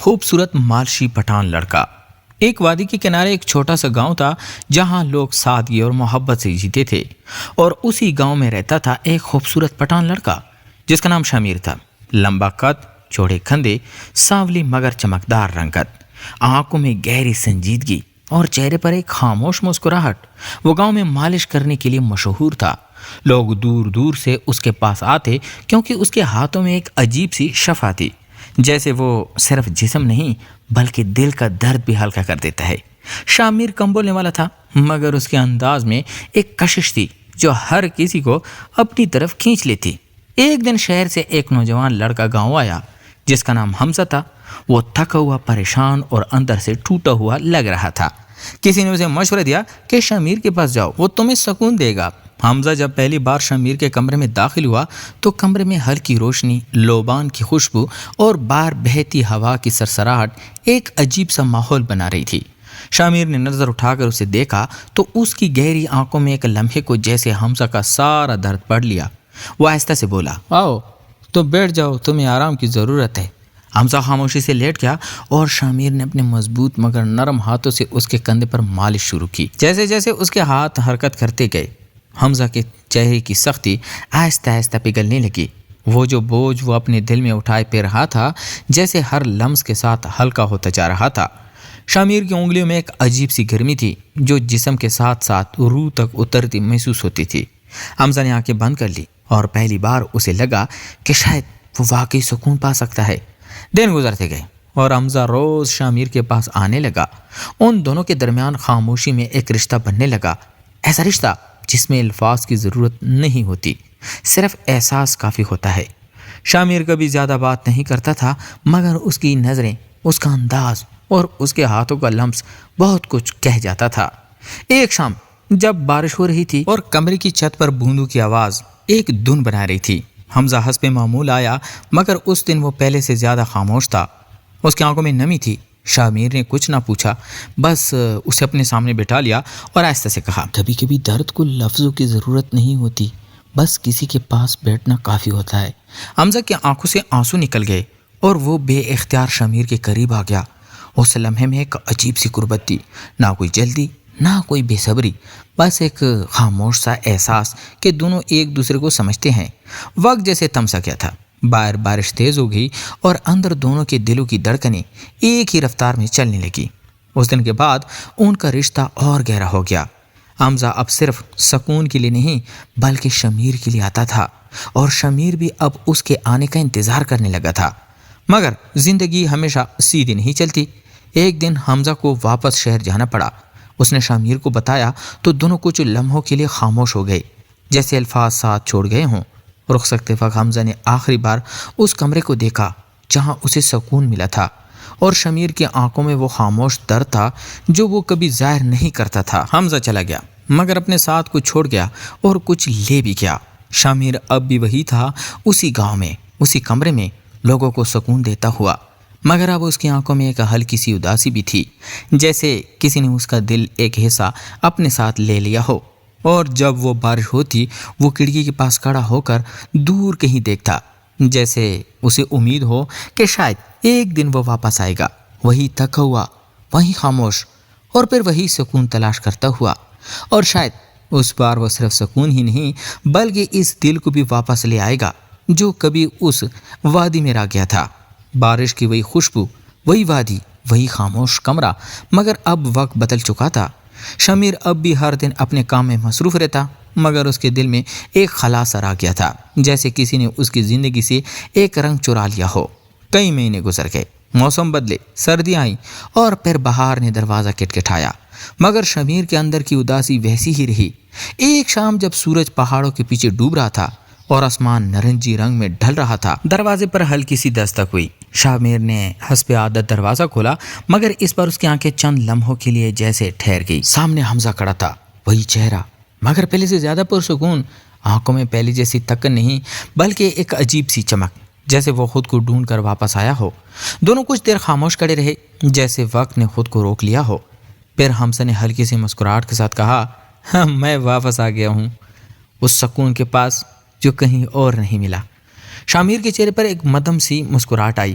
خوبصورت مالشی پٹھان لڑکا۔ ایک وادی کے کنارے ایک چھوٹا سا گاؤں تھا جہاں لوگ سادگی اور محبت سے جیتے تھے، اور اسی گاؤں میں رہتا تھا ایک خوبصورت پٹھان لڑکا جس کا نام شامیر تھا۔ لمبا قد، چوڑے کندھے، سانولی مگر چمکدار رنگت، آنکھوں میں گہری سنجیدگی اور چہرے پر ایک خاموش مسکراہٹ۔ وہ گاؤں میں مالش کرنے کے لیے مشہور تھا۔ لوگ دور دور سے اس کے پاس آتے کیونکہ اس کے ہاتھوں میں ایک عجیب سی شفا تھی، جیسے وہ صرف جسم نہیں بلکہ دل کا درد بھی ہلکا کر دیتا ہے۔ شامیر کم بولنے والا تھا، مگر اس کے انداز میں ایک کشش تھی جو ہر کسی کو اپنی طرف کھینچ لیتی۔ ایک دن شہر سے ایک نوجوان لڑکا گاؤں آیا جس کا نام حمزہ تھا۔ وہ تھکا ہوا، پریشان اور اندر سے ٹوٹا ہوا لگ رہا تھا۔ کسی نے اسے مشورہ دیا کہ شامیر کے پاس جاؤ، وہ تمہیں سکون دے گا۔ حمزہ جب پہلی بار شامیر کے کمرے میں داخل ہوا تو کمرے میں ہلکی روشنی، لوبان کی خوشبو اور باہر بہتی ہوا کی سرسراہٹ ایک عجیب سا ماحول بنا رہی تھی۔ شامیر نے نظر اٹھا کر اسے دیکھا تو اس کی گہری آنکھوں میں ایک لمحے کو جیسے حمزہ کا سارا درد پڑھ لیا۔ وہ آہستہ سے بولا، آؤ تو بیٹھ جاؤ، تمہیں آرام کی ضرورت ہے۔ حمزہ خاموشی سے لیٹ گیا اور شامیر نے اپنے مضبوط مگر نرم ہاتھوں سے اس کے کندھے پر مالش شروع کی۔ جیسے جیسے اس کے ہاتھ حرکت کرتے گئے، حمزہ کے چہرے کی سختی آہستہ آہستہ پگھلنے لگی۔ وہ جو بوجھ وہ اپنے دل میں اٹھائے پہ رہا تھا جیسے ہر لمس کے ساتھ ہلکا ہوتا جا رہا تھا۔ شامیر کی انگلیوں میں ایک عجیب سی گرمی تھی جو جسم کے ساتھ ساتھ روح تک اترتی محسوس ہوتی تھی۔ حمزہ نے آنکھیں بند کر لی اور پہلی بار اسے لگا کہ شاید وہ واقعی سکون پا سکتا ہے۔ دن گزرتے گئے اور حمزہ روز شامیر کے پاس آنے لگا۔ ان دونوں کے درمیان خاموشی میں ایک رشتہ بننے لگا، ایسا رشتہ جس میں الفاظ کی ضرورت نہیں ہوتی، صرف احساس کافی ہوتا ہے۔ شامیر کبھی زیادہ بات نہیں کرتا تھا، مگر اس کی نظریں، اس کا انداز اور اس کے ہاتھوں کا لمس بہت کچھ کہہ جاتا تھا۔ ایک شام جب بارش ہو رہی تھی اور کمرے کی چھت پر بوندوں کی آواز ایک دھن بنا رہی تھی، حمزہ حسب معمول آیا، مگر اس دن وہ پہلے سے زیادہ خاموش تھا۔ اس کی آنکھوں میں نمی تھی۔ شامیر نے کچھ نہ پوچھا، بس اسے اپنے سامنے بٹھا لیا اور آہستہ سے کہا، کبھی کبھی درد کو لفظوں کی ضرورت نہیں ہوتی، بس کسی کے پاس بیٹھنا کافی ہوتا ہے۔ حمزہ کی آنکھوں سے آنسو نکل گئے اور وہ بے اختیار شامیر کے قریب آ گیا۔ اس لمحے میں ایک عجیب سی قربت تھی، نہ کوئی جلدی، نہ کوئی بے صبری، بس ایک خاموش سا احساس کہ دونوں ایک دوسرے کو سمجھتے ہیں۔ وقت جیسے تھم سا گیا تھا، باہر بارش تیز ہو گئی اور اندر دونوں کے دلوں کی دھڑکنیں ایک ہی رفتار میں چلنے لگی۔ اس دن کے بعد ان کا رشتہ اور گہرا ہو گیا۔ حمزہ اب صرف سکون کے لیے نہیں بلکہ شامیر کے لیے آتا تھا، اور شامیر بھی اب اس کے آنے کا انتظار کرنے لگا تھا۔ مگر زندگی ہمیشہ سیدھی نہیں چلتی۔ ایک دن حمزہ کو واپس شہر جانا پڑا۔ اس نے شامیر کو بتایا تو دونوں کچھ لمحوں کے لیے خاموش ہو گئے، جیسے الفاظ ساتھ چھوڑ گئے ہوں۔ رخصت وقت حمزہ نے آخری بار اس کمرے کو دیکھا جہاں اسے سکون ملا تھا، اور شامیر کی آنکھوں میں وہ خاموش درد تھا جو وہ کبھی ظاہر نہیں کرتا تھا۔ حمزہ چلا گیا مگر اپنے ساتھ کچھ چھوڑ گیا اور کچھ لے بھی گیا۔ شامیر اب بھی وہی تھا، اسی گاؤں میں، اسی کمرے میں، لوگوں کو سکون دیتا ہوا، مگر اب اس کی آنکھوں میں ایک ہلکی سی اداسی بھی تھی، جیسے کسی نے اس کا دل ایک حصہ اپنے ساتھ لے لیا ہو۔ اور جب وہ بارش ہوتی وہ کھڑکی کے پاس کھڑا ہو کر دور کہیں دیکھتا، جیسے اسے امید ہو کہ شاید ایک دن وہ واپس آئے گا، وہی تھکا ہوا، وہی خاموش، اور پھر وہی سکون تلاش کرتا ہوا۔ اور شاید اس بار وہ صرف سکون ہی نہیں بلکہ اس دل کو بھی واپس لے آئے گا جو کبھی اس وادی میں رہ گیا تھا۔ بارش کی وہی خوشبو، وہی وادی، وہی خاموش کمرہ، مگر اب وقت بدل چکا تھا۔ شامیر اب بھی ہر دن اپنے کام میں مصروف رہتا، مگر اس کے دل میں ایک خلا سا آ گیا تھا، جیسے کسی نے اس کی زندگی سے ایک رنگ چرا لیا ہو۔ کئی مہینے گزر گئے، موسم بدلے، سردیاں آئیں اور پھر بہار نے دروازہ کھٹکھٹایا، مگر شامیر کے اندر کی اداسی ویسی ہی رہی۔ ایک شام جب سورج پہاڑوں کے پیچھے ڈوب رہا تھا اور آسمان نارنجی رنگ میں ڈھل رہا تھا، دروازے پر ہلکی سی دستک ہوئی۔ شامیر نے حسب عادت دروازہ کھولا، مگر اس پر اس کی آنکھیں چند لمحوں کے لیے جیسے ٹھہر گئی۔ سامنے حمزہ کھڑا تھا، وہی چہرہ، مگر پہلے سے زیادہ پرسکون۔ آنکھوں میں پہلے جیسی تکن نہیں بلکہ ایک عجیب سی چمک، جیسے وہ خود کو ڈھونڈ کر واپس آیا ہو۔ دونوں کچھ دیر خاموش کھڑے رہے، جیسے وقت نے خود کو روک لیا ہو۔ پھر حمزہ نے ہلکی سی مسکراہٹ کے ساتھ کہا، میں واپس آ گیا ہوں، اس سکون کے پاس جو کہیں اور نہیں ملا۔ شامیر کے چہرے پر ایک مدھم سی مسکراہٹ آئی،